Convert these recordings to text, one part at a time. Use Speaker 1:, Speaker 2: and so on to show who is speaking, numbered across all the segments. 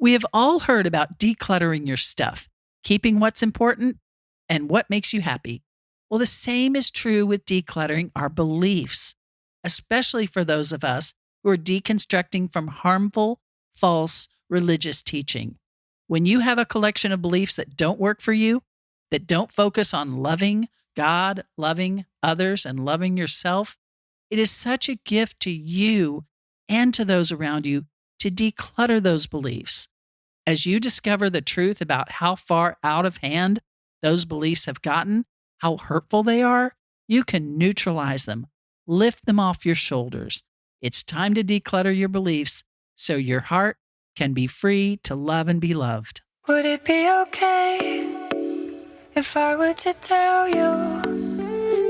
Speaker 1: We have all heard about decluttering your stuff, keeping what's important and what makes you happy. Well, the same is true with decluttering our beliefs, especially for those of us who are deconstructing from harmful, false religious teaching. When you have a collection of beliefs that don't work for you, that don't focus on loving God, loving others, and loving yourself, it is such a gift to you and to those around you to declutter those beliefs. As you discover the truth about how far out of hand those beliefs have gotten, how hurtful they are, you can neutralize them, lift them off your shoulders. It's time to declutter your beliefs so your heart can be free to love and be loved.
Speaker 2: Would it be okay if I were to tell you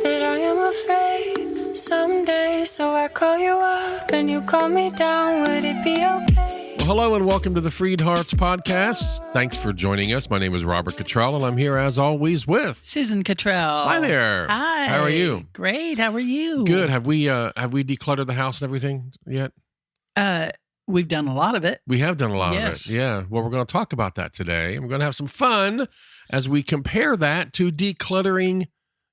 Speaker 2: that I am afraid someday? So I call you up and you call me down. Would it be okay?
Speaker 3: Well, hello and welcome to the FreedHearts podcast. Thanks for joining us. My name is Robert Cottrell, and I'm here as always with
Speaker 1: Susan Cottrell.
Speaker 3: Hi there.
Speaker 1: Hi.
Speaker 3: How are you?
Speaker 1: Great. How are you?
Speaker 3: Good. Have we decluttered the house and everything yet?
Speaker 1: We've done a lot of it.
Speaker 3: We have done a lot of
Speaker 1: Yes.
Speaker 3: it. Yeah. Well, we're going to talk about that today. And we're going to have some fun as we compare that to decluttering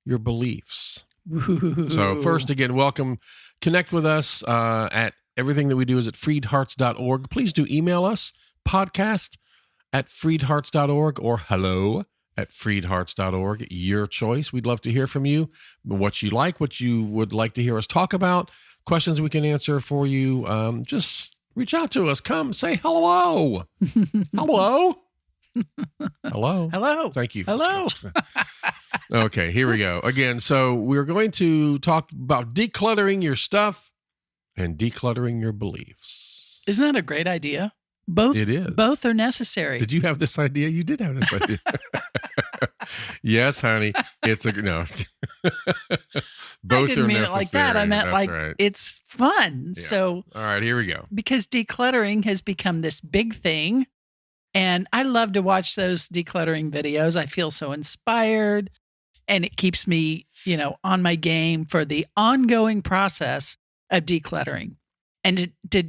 Speaker 3: your beliefs.
Speaker 1: Ooh.
Speaker 3: So first, again, welcome. Connect with us at everything that we do is at freedhearts.org. Please do email us, podcast@freedhearts.org or hello@freedhearts.org. Your choice. We'd love to hear from you, what you like, what you would like to hear us talk about, questions we can answer for you. Just reach out to us. Come say hello. Hello. Hello.
Speaker 1: Hello.
Speaker 3: Thank you.
Speaker 1: Hello.
Speaker 3: Okay, here we go. Again, so we're going to talk about decluttering your stuff and decluttering your beliefs.
Speaker 1: Isn't that a great idea? Both.
Speaker 3: It is.
Speaker 1: Both are necessary.
Speaker 3: Did you have this idea? You did have this idea. Yes, honey. It's no. Both
Speaker 1: I didn't
Speaker 3: are
Speaker 1: mean
Speaker 3: necessary.
Speaker 1: it like that. I meant
Speaker 3: That's
Speaker 1: like
Speaker 3: right.
Speaker 1: it's fun.
Speaker 3: Yeah.
Speaker 1: So,
Speaker 3: all right, here we go.
Speaker 1: because decluttering has become this big thing, and I love to watch those decluttering videos. I feel so inspired, and it keeps me, on my game for the ongoing process of decluttering. And to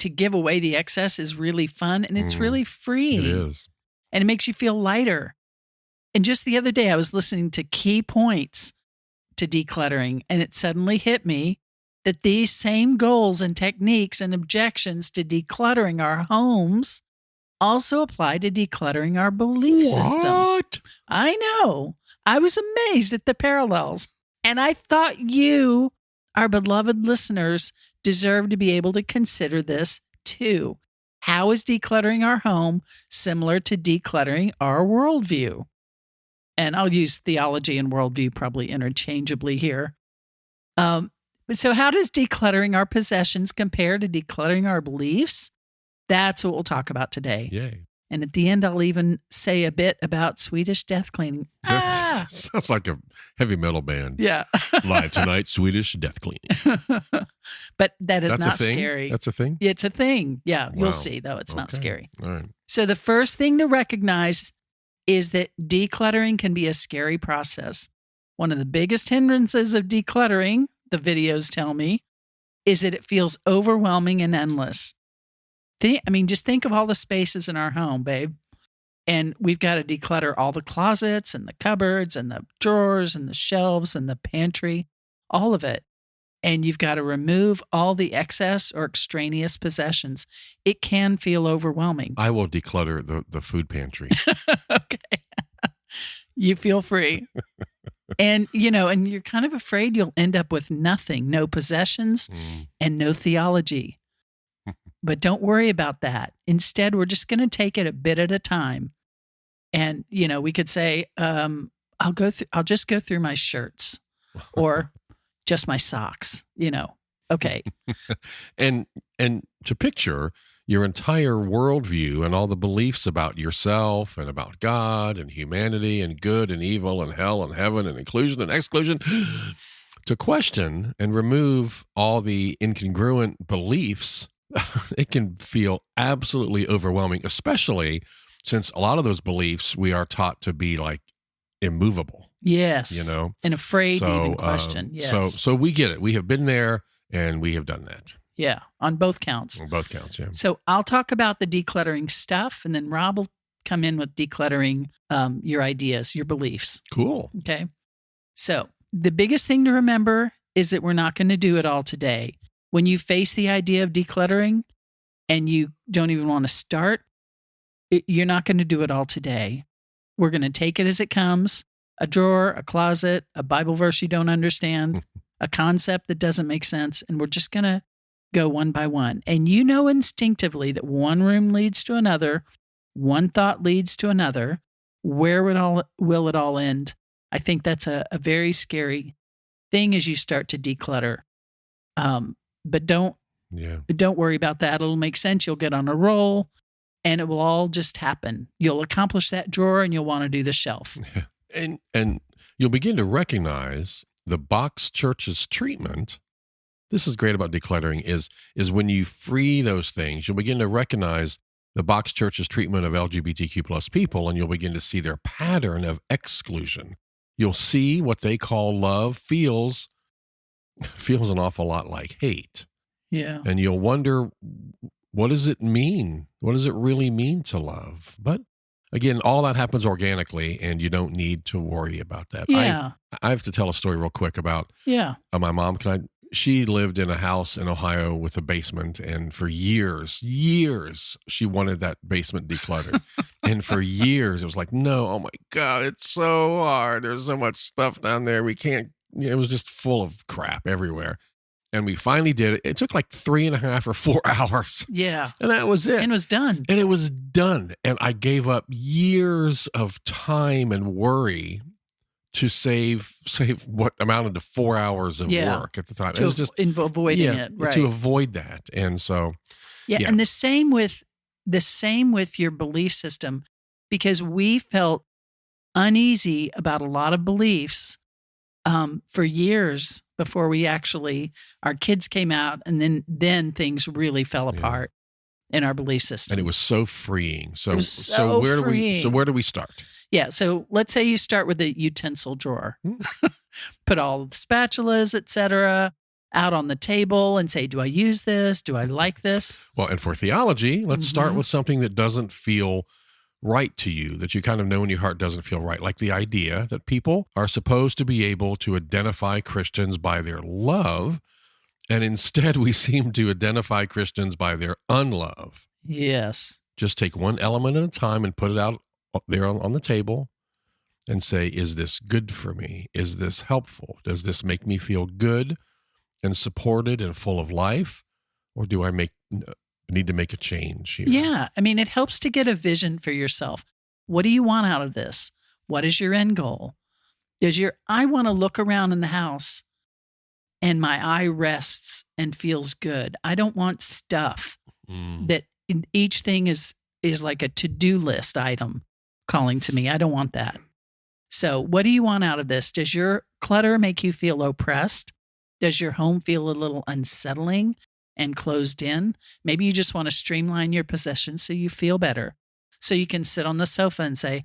Speaker 1: give away the excess is really fun, and it's really freeing.
Speaker 3: It is.
Speaker 1: And it makes you feel lighter. And just the other day, I was listening to key points to decluttering, and it suddenly hit me that these same goals and techniques and objections to decluttering our homes also apply to decluttering our belief system.
Speaker 3: What?
Speaker 1: I know. I was amazed at the parallels. And I thought you, our beloved listeners, deserve to be able to consider this too. How is decluttering our home similar to decluttering our worldview? And I'll use theology and worldview probably interchangeably here. So how does decluttering our possessions compare to decluttering our beliefs? That's what we'll talk about today.
Speaker 3: Yay.
Speaker 1: And at the end, I'll even say a bit about Swedish death cleaning.
Speaker 3: That sounds like a heavy metal band.
Speaker 1: Yeah.
Speaker 3: Live tonight, Swedish death cleaning.
Speaker 1: But that is
Speaker 3: That's
Speaker 1: not
Speaker 3: a thing?
Speaker 1: scary.
Speaker 3: That's a thing?
Speaker 1: It's a thing. Yeah,
Speaker 3: Wow.
Speaker 1: you'll see, though. It's not
Speaker 3: Okay.
Speaker 1: scary.
Speaker 3: All right.
Speaker 1: So the first thing to recognize is that decluttering can be a scary process. One of the biggest hindrances of decluttering, the videos tell me, is that it feels overwhelming and endless. Just think of all the spaces in our home, babe. And we've got to declutter all the closets and the cupboards and the drawers and the shelves and the pantry, all of it. And you've got to remove all the excess or extraneous possessions. It can feel overwhelming.
Speaker 3: I will declutter the food pantry.
Speaker 1: Okay. You feel free. And you're kind of afraid you'll end up with nothing, no possessions and no theology. But don't worry about that. Instead, we're just going to take it a bit at a time. And, we could say, I'll just go through my shirts or just my socks, Okay.
Speaker 3: And to picture your entire worldview and all the beliefs about yourself and about God and humanity and good and evil and hell and heaven and inclusion and exclusion, to question and remove all the incongruent beliefs, it can feel absolutely overwhelming, especially since a lot of those beliefs we are taught to be like immovable.
Speaker 1: Yes. And afraid to even question. Yes.
Speaker 3: So we get it. We have been there and we have done that.
Speaker 1: Yeah, on both counts.
Speaker 3: On both counts, yeah.
Speaker 1: So I'll talk about the decluttering stuff, and then Rob will come in with decluttering your ideas, your beliefs.
Speaker 3: Cool.
Speaker 1: Okay. So the biggest thing to remember is that we're not going to do it all today. When you face the idea of decluttering and you don't even want to start, you're not going to do it all today. We're going to take it as it comes, a drawer, a closet, a Bible verse you don't understand, a concept that doesn't make sense, and we're just going to go one by one. And you know instinctively that one room leads to another, one thought leads to another. Where will it all end? I think that's a very scary thing as you start to declutter. But don't worry about that. It'll make sense. You'll get on a roll and it will all just happen. You'll accomplish that drawer and you'll want to do the shelf.
Speaker 3: And you'll begin to recognize the box church's treatment. This is great about decluttering is when you free those things, you'll begin to recognize the box church's treatment of LGBTQ plus people, and you'll begin to see their pattern of exclusion. You'll see what they call love feels an awful lot like hate.
Speaker 1: Yeah.
Speaker 3: And you'll wonder, what does it mean? What does it really mean to love? But again, all that happens organically, and you don't need to worry about that.
Speaker 1: Yeah.
Speaker 3: I have to tell a story real quick about my mom. She lived in a house in Ohio with a basement, and for years, she wanted that basement decluttered. And for years, it was like, no, oh my God, it's so hard. There's so much stuff down there. We can't, it was just full of crap everywhere. And we finally did it. It took like 3.5 or 4 hours.
Speaker 1: Yeah.
Speaker 3: And that was it.
Speaker 1: And it was done.
Speaker 3: And it was done. And I gave up years of time and worry to save what amounted to 4 hours of work at the time. It was just
Speaker 1: avoiding it, right?
Speaker 3: To avoid that. And so,
Speaker 1: and the same with your belief system, because we felt uneasy about a lot of beliefs for years before our kids came out, and then things really fell apart in our belief system.
Speaker 3: And it was so freeing. So
Speaker 1: freeing.
Speaker 3: Where do we start?
Speaker 1: Yeah. So let's say you start with a utensil drawer, put all the spatulas, etc., out on the table and say, do I use this? Do I like this?
Speaker 3: Well, and for theology, let's start with something that doesn't feel right to you, that you kind of know in your heart doesn't feel right, like the idea that people are supposed to be able to identify Christians by their love, and instead we seem to identify Christians by their unlove.
Speaker 1: Yes.
Speaker 3: Just take one element at a time and put it out there on the table and say, is this good for me? Is this helpful? Does this make me feel good and supported and full of life? Or do I need to make a change here?
Speaker 1: Yeah. I mean, it helps to get a vision for yourself. What do you want out of this? What is your end goal? I want to look around in the house and my eye rests and feels good. I don't want stuff that each thing is like a to-do list item calling to me. I don't want that. So what do you want out of this? Does your clutter make you feel oppressed? Does your home feel a little unsettling and closed in? Maybe you just want to streamline your possessions so you feel better. So you can sit on the sofa and say,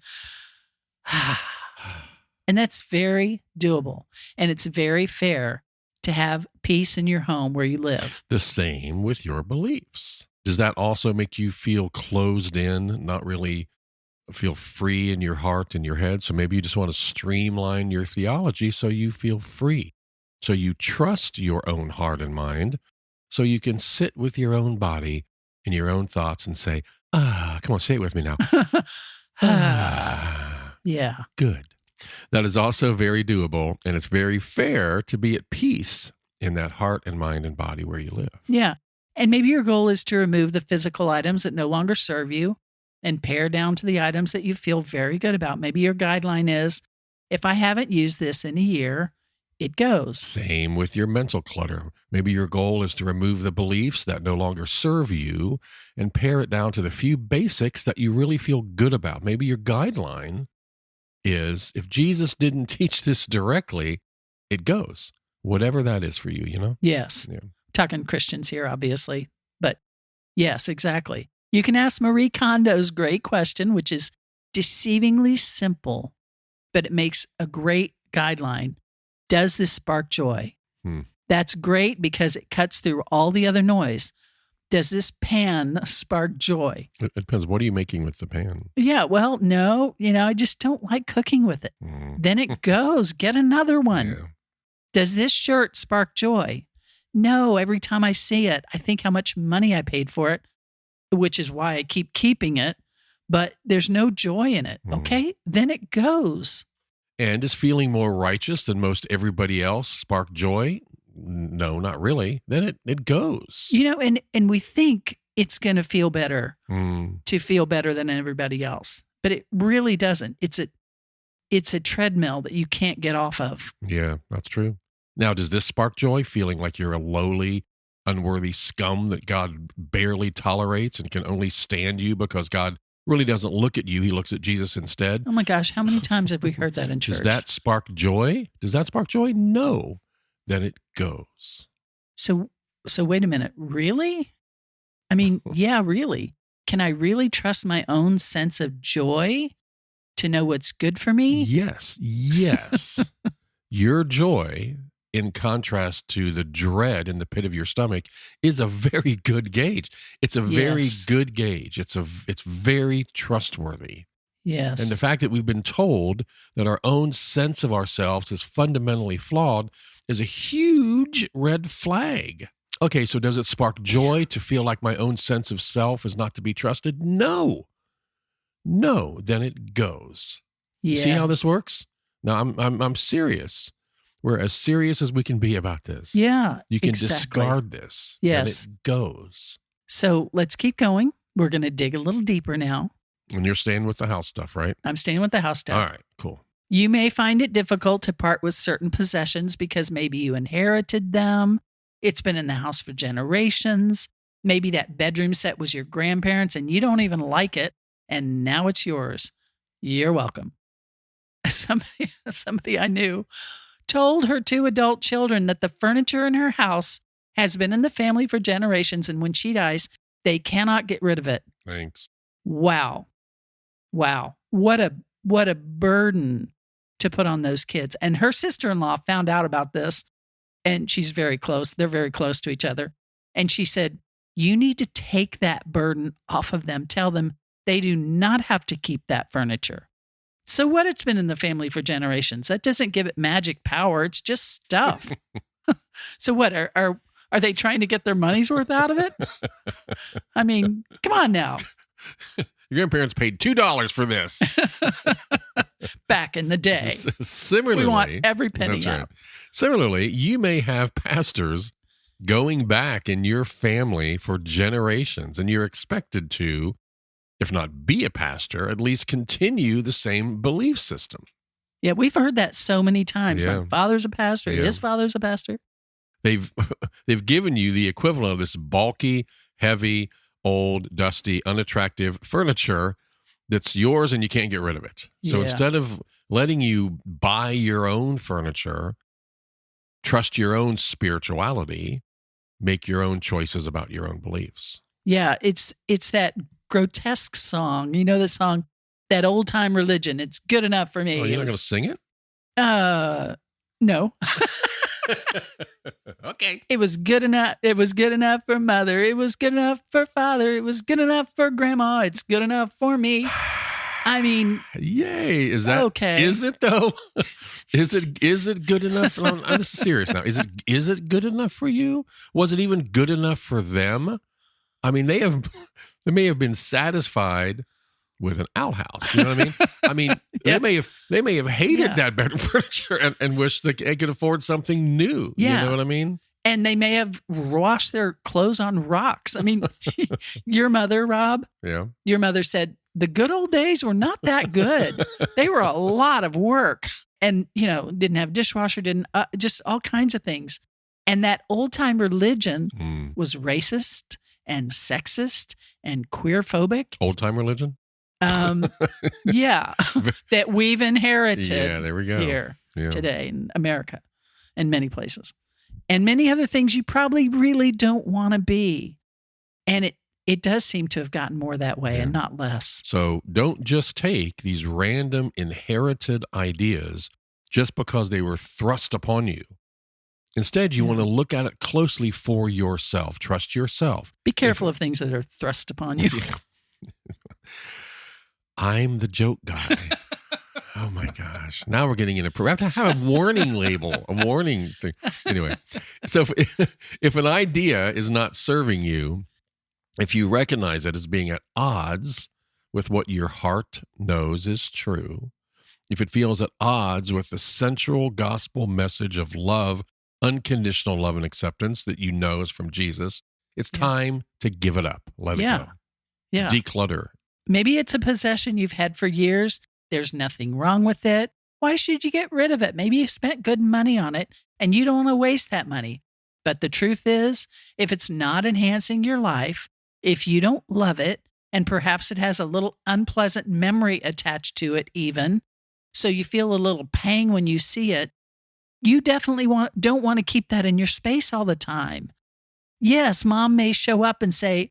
Speaker 1: and that's very doable. And it's very fair to have peace in your home where you live.
Speaker 3: The same with your beliefs. Does that also make you feel closed in, not really feel free in your heart and your head? So maybe you just want to streamline your theology so you feel free. So you trust your own heart and mind, so you can sit with your own body and your own thoughts and say, come on, say it with me now.
Speaker 1: Yeah.
Speaker 3: Good. That is also very doable, and it's very fair to be at peace in that heart and mind and body where you live.
Speaker 1: Yeah. And maybe your goal is to remove the physical items that no longer serve you and pare down to the items that you feel very good about. Maybe your guideline is, if I haven't used this in a year, it goes.
Speaker 3: Same with your mental clutter. Maybe your goal is to remove the beliefs that no longer serve you and pare it down to the few basics that you really feel good about. Maybe your guideline is, if Jesus didn't teach this directly, it goes. Whatever that is for you, you know?
Speaker 1: Yes.
Speaker 3: Yeah.
Speaker 1: Talking Christians here, obviously. But yes, exactly. You can ask Marie Kondo's great question, which is deceivingly simple, but it makes a great guideline. Does this spark joy? That's great because it cuts through all the other noise. Does this pan spark joy?
Speaker 3: It depends. What are you making with the pan?
Speaker 1: Yeah, well, no, I just don't like cooking with it. Then it goes. Get another one.
Speaker 3: Yeah.
Speaker 1: Does this shirt spark joy? No, every time I see it, I think how much money I paid for it, which is why I keep keeping it, but there's no joy in it. Okay, then it goes.
Speaker 3: And is feeling more righteous than most everybody else spark joy? No, not really. Then it goes.
Speaker 1: And we think it's going to feel better to feel better than everybody else, but it really doesn't. It's a treadmill that you can't get off of.
Speaker 3: Yeah, that's true. Now, does this spark joy, feeling like you're a lowly, unworthy scum that God barely tolerates and can only stand you because God really doesn't look at you, he looks at Jesus instead?
Speaker 1: Oh my gosh, how many times have we heard that in church?
Speaker 3: Does that spark joy? Does that spark joy? No. Then it goes.
Speaker 1: So wait a minute. Really? I mean, yeah, really. Can I really trust my own sense of joy to know what's good for me?
Speaker 3: Yes. Your joy, in contrast to the dread in the pit of your stomach, is a very good gauge. It's a very good gauge. It's very trustworthy.
Speaker 1: Yes.
Speaker 3: And the fact that we've been told that our own sense of ourselves is fundamentally flawed is a huge red flag. Okay, so does it spark joy to feel like my own sense of self is not to be trusted? No, then it goes.
Speaker 1: Yeah.
Speaker 3: See how this works? Now, I'm serious. We're as serious as we can be about this.
Speaker 1: Yeah,
Speaker 3: You can
Speaker 1: exactly.
Speaker 3: discard this.
Speaker 1: Yes.
Speaker 3: And it goes.
Speaker 1: So let's keep going. We're going to dig a little deeper now.
Speaker 3: And you're staying with the house stuff, right?
Speaker 1: I'm staying with the house stuff.
Speaker 3: All right, cool.
Speaker 1: You may find it difficult to part with certain possessions because maybe you inherited them. It's been in the house for generations. Maybe that bedroom set was your grandparents' and you don't even like it, and now it's yours. You're welcome. Somebody I knew told her 2 adult children that the furniture in her house has been in the family for generations, and when she dies, they cannot get rid of it.
Speaker 3: Thanks.
Speaker 1: Wow. What a burden to put on those kids. And her sister-in-law found out about this, and she's very close. They're very close to each other. And she said, you need to take that burden off of them. Tell them they do not have to keep that furniture. So what? It's been in the family for generations. That doesn't give it magic power. It's just stuff. So what? Are they trying to get their money's worth out of it? I mean, come on now.
Speaker 3: Your grandparents paid $2 for this.
Speaker 1: Back in the day.
Speaker 3: Similarly,
Speaker 1: we want every penny
Speaker 3: that's
Speaker 1: out.
Speaker 3: right. Similarly, you may have pastors going back in your family for generations, and you're expected to, if not be a pastor, at least continue the same belief system.
Speaker 1: Yeah, we've heard that so many times.
Speaker 3: Yeah.
Speaker 1: My father's a pastor.
Speaker 3: Yeah.
Speaker 1: His father's a pastor.
Speaker 3: They've given you the equivalent of this bulky, heavy, old, dusty, unattractive furniture that's yours and you can't get rid of it. So
Speaker 1: Yeah.
Speaker 3: instead of letting you buy your own furniture, trust your own spirituality, make your own choices about your own beliefs.
Speaker 1: Yeah, it's that grotesque song. You know the song, that old time religion. It's good enough for me.
Speaker 3: Oh, you're not going to sing it?
Speaker 1: No.
Speaker 3: Okay.
Speaker 1: It was good enough. It was good enough for mother. It was good enough for father. It was good enough for grandma. It's good enough for me. I mean,
Speaker 3: yay! Is that
Speaker 1: okay?
Speaker 3: Is it though? Is it good enough? I'm serious now. Is it good enough for you? Was it even good enough for them? I mean, they may have been satisfied with an outhouse. You know what I mean? I mean,
Speaker 1: Yeah.
Speaker 3: they may have hated
Speaker 1: Yeah.
Speaker 3: that bedroom furniture and wished they could afford something new.
Speaker 1: Yeah.
Speaker 3: You know what I mean?
Speaker 1: And they may have washed their clothes on rocks. I mean, your mother, Rob,
Speaker 3: Yeah.
Speaker 1: your mother said the good old days were not that good. They were a lot of work, and didn't have dishwasher, didn't just all kinds of things. And that old time religion was racist and sexist and queer phobic.
Speaker 3: Old time religion.
Speaker 1: Yeah, that we've inherited.
Speaker 3: Yeah, there we go.
Speaker 1: Here
Speaker 3: Yeah.
Speaker 1: today in America and many places, and many other things you probably really don't want to be. And it does seem to have gotten more that way and not less.
Speaker 3: So don't just take these random inherited ideas just because they were thrust upon you Instead, you want to look at it closely for yourself. Trust yourself.
Speaker 1: Be careful of things that are thrust upon you.
Speaker 3: I'm the joke guy. Oh my gosh. Now we're getting into, we have to have a warning label, a warning thing. Anyway, so if an idea is not serving you, if you recognize it as being at odds with what your heart knows is true, if it feels at odds with the central gospel message of love, unconditional love and acceptance that you know is from Jesus, it's time to give it up. Let it go.
Speaker 1: Yeah.
Speaker 3: Declutter.
Speaker 1: Maybe it's a possession you've had for years. There's nothing wrong with it. Why should you get rid of it? Maybe you spent good money on it and you don't want to waste that money. But the truth is, if it's not enhancing your life, if you don't love it, and perhaps it has a little unpleasant memory attached to it even, so you feel a little pang when you see it, you definitely don't want to keep that in your space all the time. Yes, mom may show up and say,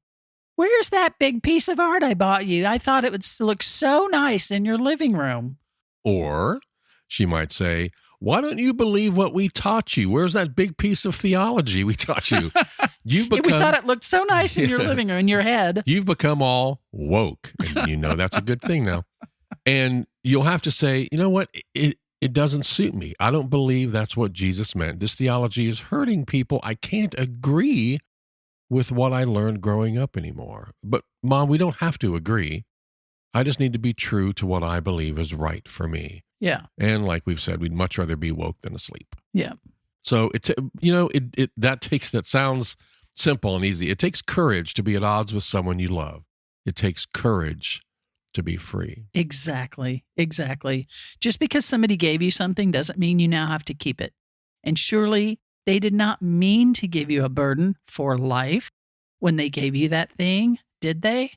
Speaker 1: "Where's that big piece of art I bought you? I thought it would look so nice in your living room."
Speaker 3: Or she might say, "Why don't you believe what we taught you? Where's that big piece of theology we taught you?" You've become,
Speaker 1: we thought it looked so nice in your living room, in your head.
Speaker 3: You've become all woke, and you know that's a good thing now. And you'll have to say, you know what? It doesn't suit me. I don't believe that's what Jesus meant. This theology is hurting people. I can't agree with what I learned growing up anymore. But Mom, we don't have to agree. I just need to be true to what I believe is right for me.
Speaker 1: Yeah.
Speaker 3: And like we've said, we'd much rather be woke than asleep.
Speaker 1: Yeah.
Speaker 3: So that sounds simple and easy. It takes courage to be at odds with someone you love. It takes courage to be free.
Speaker 1: Exactly. Just because somebody gave you something doesn't mean you now have to keep it. And surely they did not mean to give you a burden for life when they gave you that thing, did they?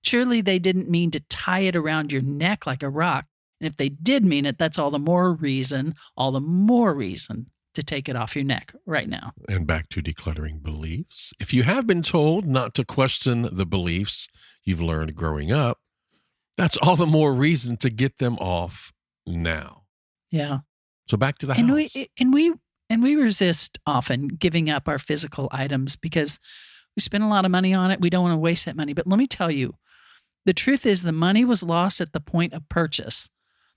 Speaker 1: Surely they didn't mean to tie it around your neck like a rock. And if they did mean it, that's all the more reason to take it off your neck right now.
Speaker 3: And back to decluttering beliefs. If you have been told not to question the beliefs you've learned growing up, that's all the more reason to get them off now.
Speaker 1: Yeah.
Speaker 3: So back to the house.
Speaker 1: And we resist often giving up our physical items because we spend a lot of money on it. We don't want to waste that money. But let me tell you, the truth is the money was lost at the point of purchase,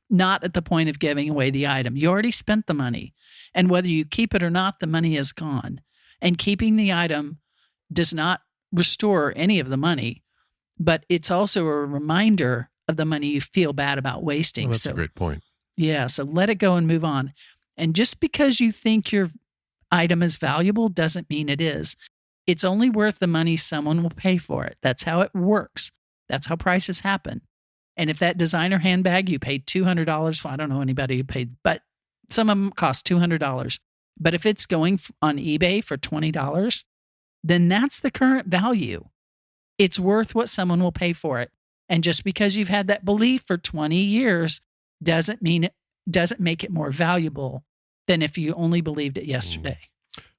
Speaker 1: not at the point of giving away the item. You already spent the money. And whether you keep it or not, the money is gone. And keeping the item does not restore any of the money, but it's also a reminder of the money you feel bad about wasting.
Speaker 3: Well, that's a great point.
Speaker 1: Yeah, so let it go and move on. And just because you think your item is valuable doesn't mean it is. It's only worth the money someone will pay for it. That's how it works. That's how prices happen. And if that designer handbag you paid $200 for, I don't know anybody who paid, but some of them cost $200. But if it's going on eBay for $20, then that's the current value. It's worth what someone will pay for it. And just because you've had that belief for 20 years doesn't make it more valuable than if you only believed it yesterday.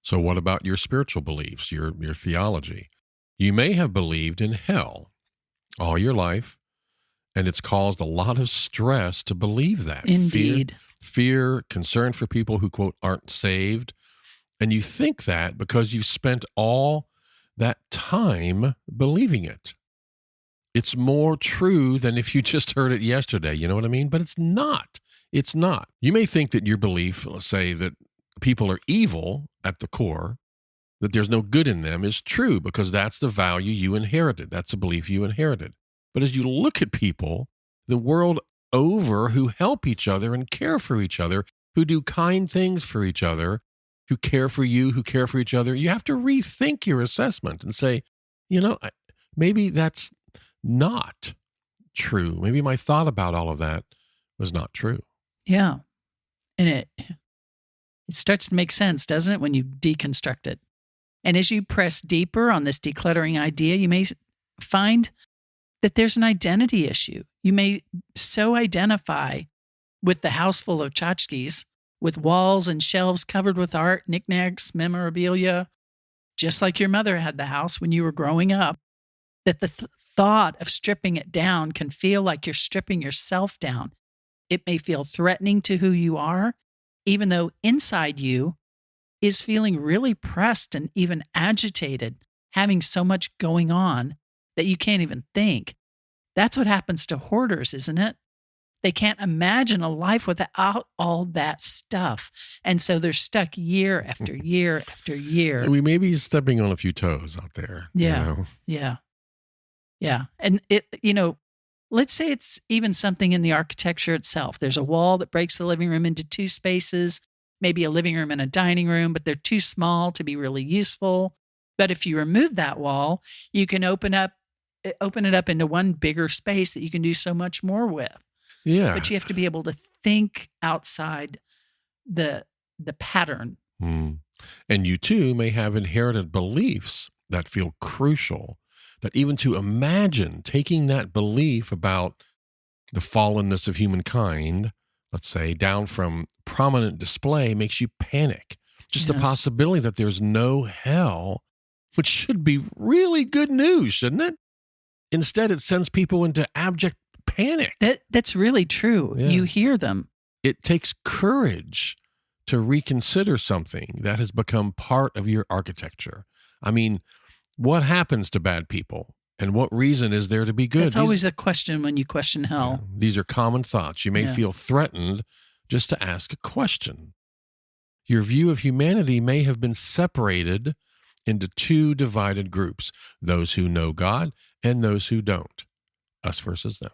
Speaker 3: So what about your spiritual beliefs, your theology? You may have believed in hell all your life, and it's caused a lot of stress to believe that.
Speaker 1: Indeed.
Speaker 3: Fear, concern for people who, quote, aren't saved. And you think that because you've spent all that time believing it. It's more true than if you just heard it yesterday. You know what I mean? But it's not. It's not. You may think that your belief, let's say that people are evil at the core, that there's no good in them, is true because that's the value you inherited. That's a belief you inherited. But as you look at people, the world over who help each other and care for each other, who do kind things for each other, who care for you, who care for each other, you have to rethink your assessment and say, maybe that's not true. Maybe my thought about all of that was not true.
Speaker 1: Yeah. And it starts to make sense, doesn't it, when you deconstruct it? And as you press deeper on this decluttering idea, you may find that there's an identity issue. You may so identify with the house full of tchotchkes, with walls and shelves covered with art, knickknacks, memorabilia, just like your mother had the house when you were growing up, that the thought of stripping it down can feel like you're stripping yourself down. It may feel threatening to who you are, even though inside you, is feeling really pressed and even agitated, having so much going on that you can't even think. That's what happens to hoarders, isn't it? They can't imagine a life without all that stuff. And so they're stuck year after year after year.
Speaker 3: We may be stepping on a few toes out there.
Speaker 1: Yeah.
Speaker 3: You know?
Speaker 1: Yeah. Yeah. And let's say it's even something in the architecture itself. There's a wall that breaks the living room into two spaces, maybe a living room and a dining room, but they're too small to be really useful. But if you remove that wall, you can open it up into one bigger space that you can do so much more with.
Speaker 3: Yeah.
Speaker 1: But you have to be able to think outside the pattern.
Speaker 3: And you too may have inherited beliefs that feel crucial, that even to imagine taking that belief about the fallenness of humankind, let's say, down from prominent display makes you panic. Just the possibility that there's no hell, which should be really good news, shouldn't it? Instead, it sends people into abject panic.
Speaker 1: That's really true.
Speaker 3: Yeah.
Speaker 1: You hear them.
Speaker 3: It takes courage to reconsider something that has become part of your architecture. I mean, what happens to bad people? And what reason is there to be good?
Speaker 1: It's always a question when you question hell.
Speaker 3: Yeah, these are common thoughts. You may feel threatened just to ask a question. Your view of humanity may have been separated into two divided groups, those who know God and those who don't, us versus them.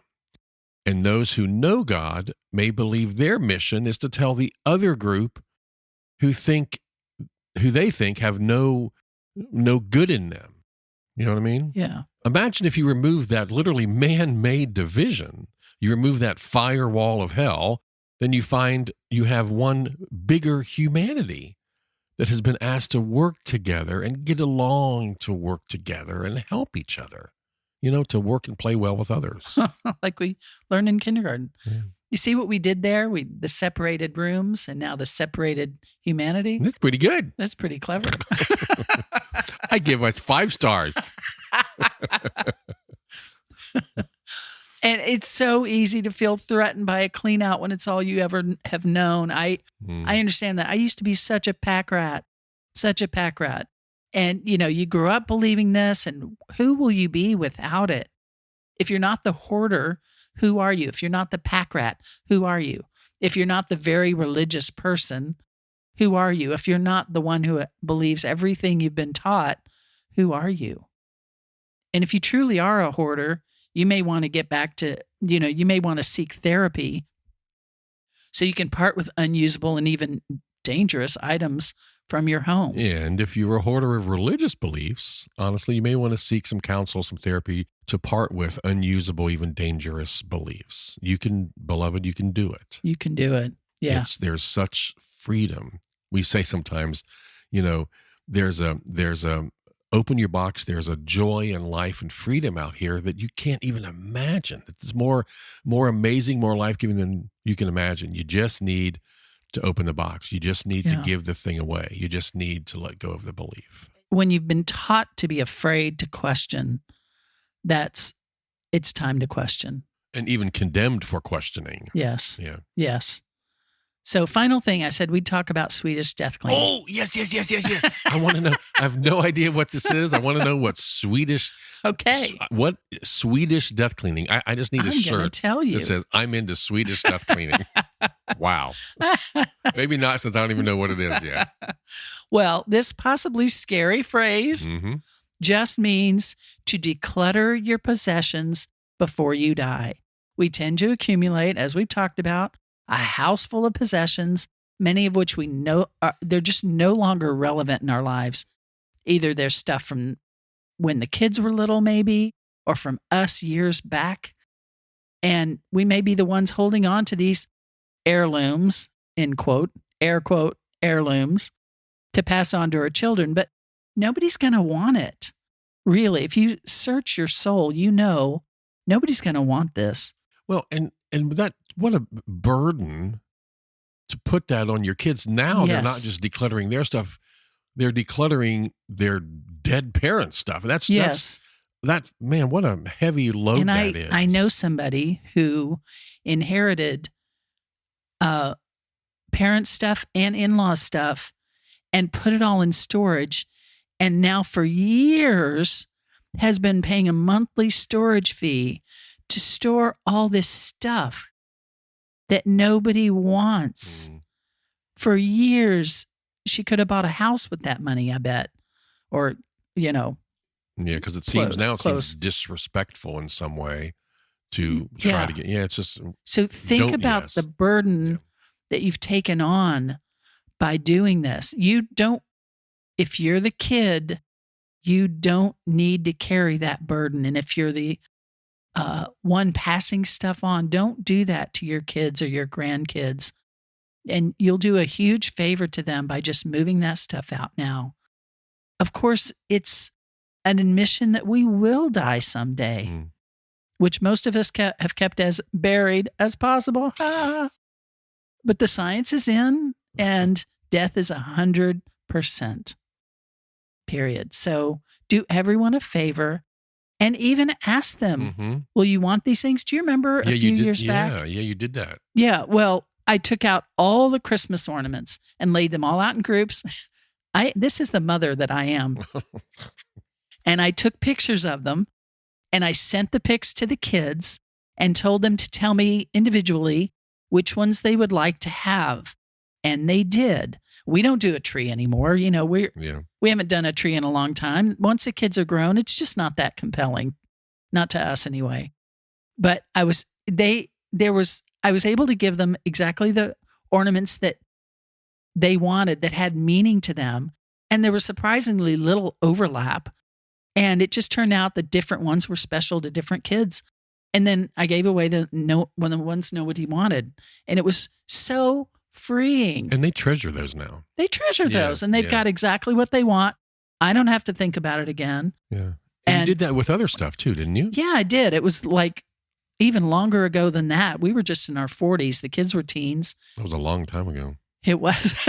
Speaker 3: And those who know God may believe their mission is to tell the other group who they think have no good in them. You know what I mean?
Speaker 1: Yeah.
Speaker 3: Imagine if you remove that literally man-made division, you remove that firewall of hell, then you find you have one bigger humanity that has been asked to work together and get along to work together and help each other, to work and play well with others.
Speaker 1: Like we learned in kindergarten.
Speaker 3: Yeah.
Speaker 1: You see what we did there? The separated rooms and now the separated humanity.
Speaker 3: That's pretty good.
Speaker 1: That's pretty clever.
Speaker 3: I give us 5 stars.
Speaker 1: And it's so easy to feel threatened by a clean out when it's all you ever have known. I understand that. I used to be such a pack rat. And, you grew up believing this, and who will you be without it? If you're not the hoarder, who are you? If you're not the pack rat, who are you? If you're not the very religious person, who are you? If you're not the one who believes everything you've been taught, who are you? And if you truly are a hoarder, you may want to get back to, you may want to seek therapy so you can part with unusable and even dangerous items from your home.
Speaker 3: And if you're a hoarder of religious beliefs, honestly, you may want to seek some counsel, some therapy to part with unusable, even dangerous beliefs. Beloved, you can do it.
Speaker 1: You can do it. Yeah.
Speaker 3: There's such freedom. We say sometimes, there's a open your box. There's a joy and life and freedom out here that you can't even imagine. It's more amazing, more life-giving than you can imagine. You just need to open the box. You just need to give the thing away. You just need to let go of the belief.
Speaker 1: When you've been taught to be afraid to question, it's time to question.
Speaker 3: And even condemned for questioning.
Speaker 1: Yes.
Speaker 3: Yeah.
Speaker 1: Yes. So final thing, I said we'd talk about Swedish death cleaning.
Speaker 3: Oh, yes. I want to know. I have no idea what this is. I want to know what Swedish.
Speaker 1: Okay.
Speaker 3: What Swedish death cleaning? I just need a shirt.
Speaker 1: I'm going to tell you.
Speaker 3: That says, I'm into Swedish death cleaning. Wow. Maybe not, since I don't even know what it is yet.
Speaker 1: Well, this possibly scary phrase just means to declutter your possessions before you die. We tend to accumulate, as we've talked about, a house full of possessions, many of which we know they're just no longer relevant in our lives. Either they're stuff from when the kids were little, maybe, or from us years back. And we may be the ones holding on to these heirlooms, end quote, air quote, heirlooms, to pass on to our children. But nobody's going to want it. Really, if you search your soul, nobody's going to want this.
Speaker 3: Well, and that, what a burden to put that on your kids. Now they're not just decluttering their stuff, they're decluttering their dead parents' stuff. And that's man, what a heavy load that is.
Speaker 1: I know somebody who inherited parent stuff and in-law stuff, and put it all in storage. And now for years has been paying a monthly storage fee to store all this stuff that nobody wants. For years, she could have bought a house with that money, I bet. Or,
Speaker 3: Yeah, because it seems seems disrespectful in some way to try to get, it's just.
Speaker 1: So think about the burden that you've taken on by doing this. If you're the kid, you don't need to carry that burden. And if you're the one passing stuff on, don't do that to your kids or your grandkids. And you'll do a huge favor to them by just moving that stuff out now. Of course, it's an admission that we will die someday, which most of us have kept as buried as possible. But the science is in, and death is 100%. Period. So do everyone a favor and even ask them, will you want these things? Do you remember a few years back?
Speaker 3: Yeah, you did that.
Speaker 1: Yeah, well, I took out all the Christmas ornaments and laid them all out in groups. This is the mother that I am. And I took pictures of them and I sent the pics to the kids and told them to tell me individually which ones they would like to have. And they did. We don't do a tree anymore. We haven't done a tree in a long time. Once the kids are grown, it's just not that compelling. Not to us anyway. But I was able to give them exactly the ornaments that they wanted that had meaning to them. And there was surprisingly little overlap. And it just turned out that different ones were special to different kids. And then I gave away the ones nobody wanted. And it was so freeing.
Speaker 3: And they treasure those now.
Speaker 1: They treasure those, and they've got exactly what they want. I don't have to think about it again.
Speaker 3: Yeah. And you did that with other stuff too, didn't you?
Speaker 1: Yeah, I did. It was like even longer ago than that. We were just in our 40s. The kids were teens.
Speaker 3: That was a long time ago.
Speaker 1: It was.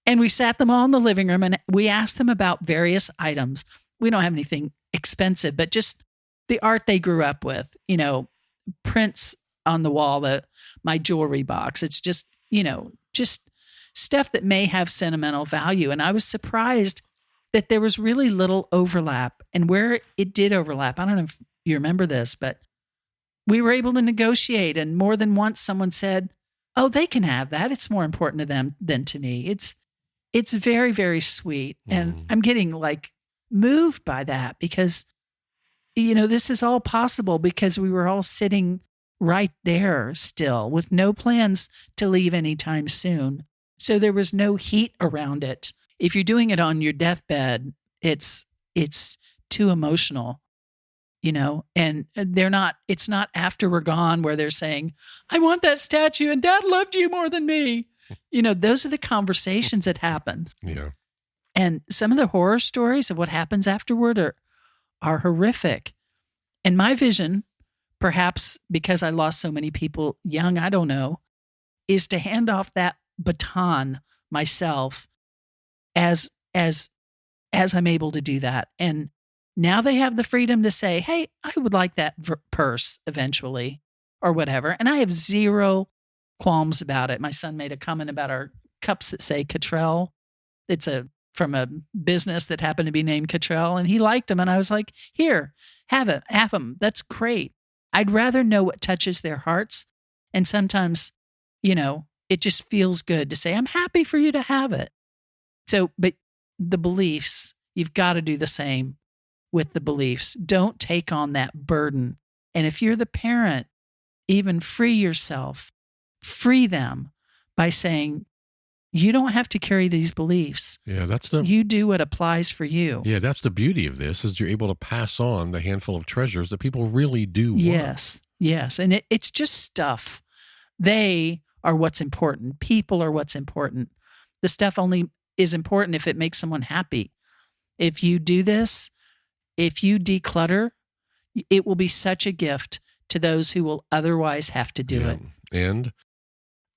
Speaker 1: And we sat them all in the living room and we asked them about various items. We don't have anything expensive, but just the art they grew up with, prints on the wall, my jewelry box. It's just, just stuff that may have sentimental value. And I was surprised that there was really little overlap. And where it did overlap, I don't know if you remember this, but we were able to negotiate. And more than once someone said, oh, they can have that. It's more important to them than to me. It's very, very sweet. And I'm getting moved by that because, this is all possible because we were all sitting right there still with no plans to leave anytime soon. So there was no heat around it. If you're doing it on your deathbed, it's too emotional, and it's not after we're gone where they're saying, I want that statue and Dad loved you more than me. Those are the conversations that happen.
Speaker 3: Yeah.
Speaker 1: And some of the horror stories of what happens afterward are horrific. And my vision, perhaps because I lost so many people young, I don't know, is to hand off that baton myself as I'm able to do that. And now they have the freedom to say, hey, I would like that purse eventually or whatever. And I have zero qualms about it. My son made a comment about our cups that say Cottrell. It's from a business that happened to be named Cottrell, and he liked them. And I was like, here, have them. That's great. I'd rather know what touches their hearts. And sometimes, it just feels good to say, I'm happy for you to have it. So, but the beliefs, you've got to do the same with the beliefs. Don't take on that burden. And if you're the parent, even free yourself, free them by saying, you don't have to carry these beliefs.
Speaker 3: Yeah,
Speaker 1: you do what applies for you.
Speaker 3: Yeah, that's the beauty of this, is you're able to pass on the handful of treasures that people really do want.
Speaker 1: Yes. And it's just stuff. They are what's important. People are what's important. The stuff only is important if it makes someone happy. If you do this, if you declutter, it will be such a gift to those who will otherwise have to do it.
Speaker 3: And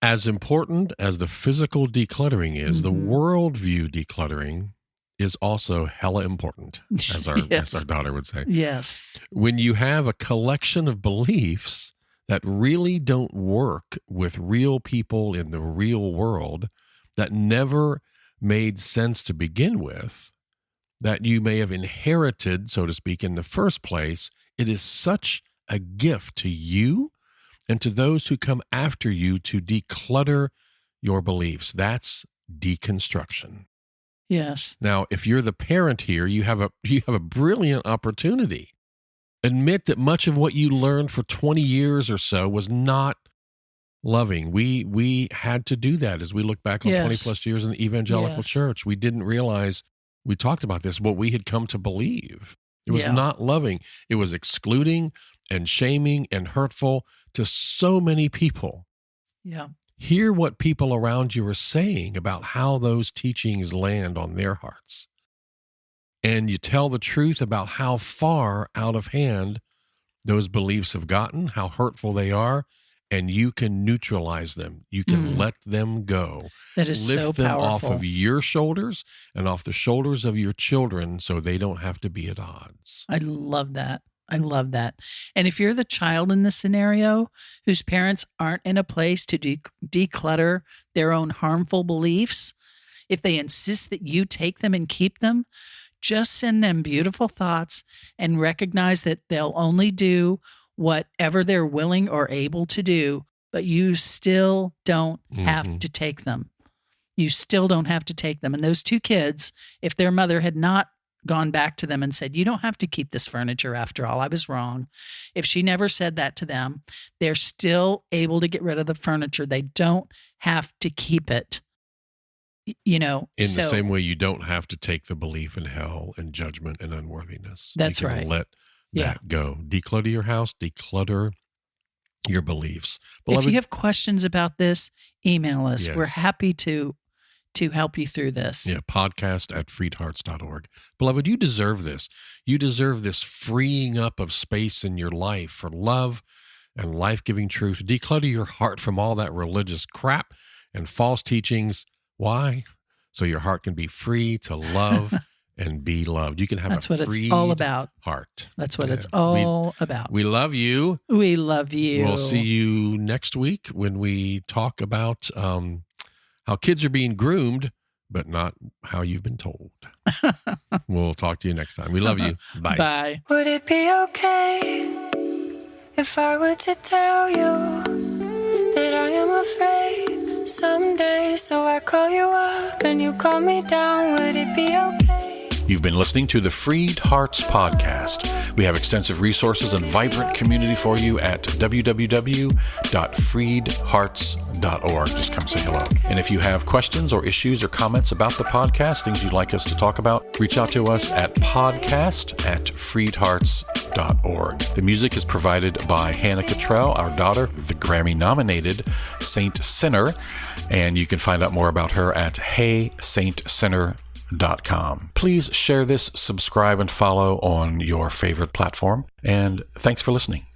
Speaker 3: as important as the physical decluttering is, the worldview decluttering is also hella important, as our daughter would say.
Speaker 1: Yes.
Speaker 3: When you have a collection of beliefs that really don't work with real people in the real world, that never made sense to begin with, that you may have inherited, so to speak, in the first place, it is such a gift to you and to those who come after you to declutter your beliefs. That's deconstruction.
Speaker 1: Yes.
Speaker 3: Now, if you're the parent here, you have a brilliant opportunity. Admit that much of what you learned for 20 years or so was not loving. We had to do that as we look back on 20 plus years in the evangelical church. We didn't realize, we talked about this, what we had come to believe. It was not loving. It was excluding and shaming and hurtful to so many people.
Speaker 1: Yeah.
Speaker 3: Hear what people around you are saying about how those teachings land on their hearts. And you tell the truth about how far out of hand those beliefs have gotten, how hurtful they are, and you can neutralize them. You can let them go.
Speaker 1: That is so
Speaker 3: Lift them
Speaker 1: powerful.
Speaker 3: off of your shoulders and off the shoulders of your children so they don't have to be at odds.
Speaker 1: I love that. I love that. And if you're the child in this scenario whose parents aren't in a place to declutter their own harmful beliefs, if they insist that you take them and keep them, just send them beautiful thoughts and recognize that they'll only do whatever they're willing or able to do, but you still don't have to take them. You still don't have to take them. And those two kids, if their mother had not gone back to them and said, you don't have to keep this furniture after all, I was wrong. If she never said that to them, they're still able to get rid of the furniture. They don't have to keep it. In the
Speaker 3: same way, you don't have to take the belief in hell and judgment and unworthiness.
Speaker 1: That's
Speaker 3: you can
Speaker 1: right.
Speaker 3: Let that go. Declutter your house, declutter your beliefs. Beloved,
Speaker 1: if you have questions about this, email us.
Speaker 3: Yes.
Speaker 1: We're happy to help you through this.
Speaker 3: Yeah, podcast@freedhearts.org. Beloved, you deserve this. You deserve this freeing up of space in your life for love and life-giving truth. Declutter your heart from all that religious crap and false teachings. Why? So your heart can be free to love and be loved. You can have
Speaker 1: That's
Speaker 3: a
Speaker 1: what
Speaker 3: freed
Speaker 1: it's all about.
Speaker 3: Heart.
Speaker 1: That's what it's all about.
Speaker 3: We love you.
Speaker 1: We love you.
Speaker 3: We'll see you next week when we talk about how kids are being groomed, but not how you've been told. We'll talk to you next time. We love you. Bye.
Speaker 1: Bye.
Speaker 2: Would it be okay if I were to tell you that I am afraid someday? So I call you up and you call me down. Would it be okay?
Speaker 4: You've been listening to the Freed Hearts Podcast. We have extensive resources and vibrant community for you at www.freedhearts.org. Just come say hello. And if you have questions or issues or comments about the podcast, things you'd like us to talk about, reach out to us at podcast@freedhearts.org. The music is provided by Hannah Cottrell, our daughter, the Grammy-nominated Saint Sinner. And you can find out more about her at HeySaintSinner.com. Please share this, subscribe, and follow on your favorite platform. And thanks for listening.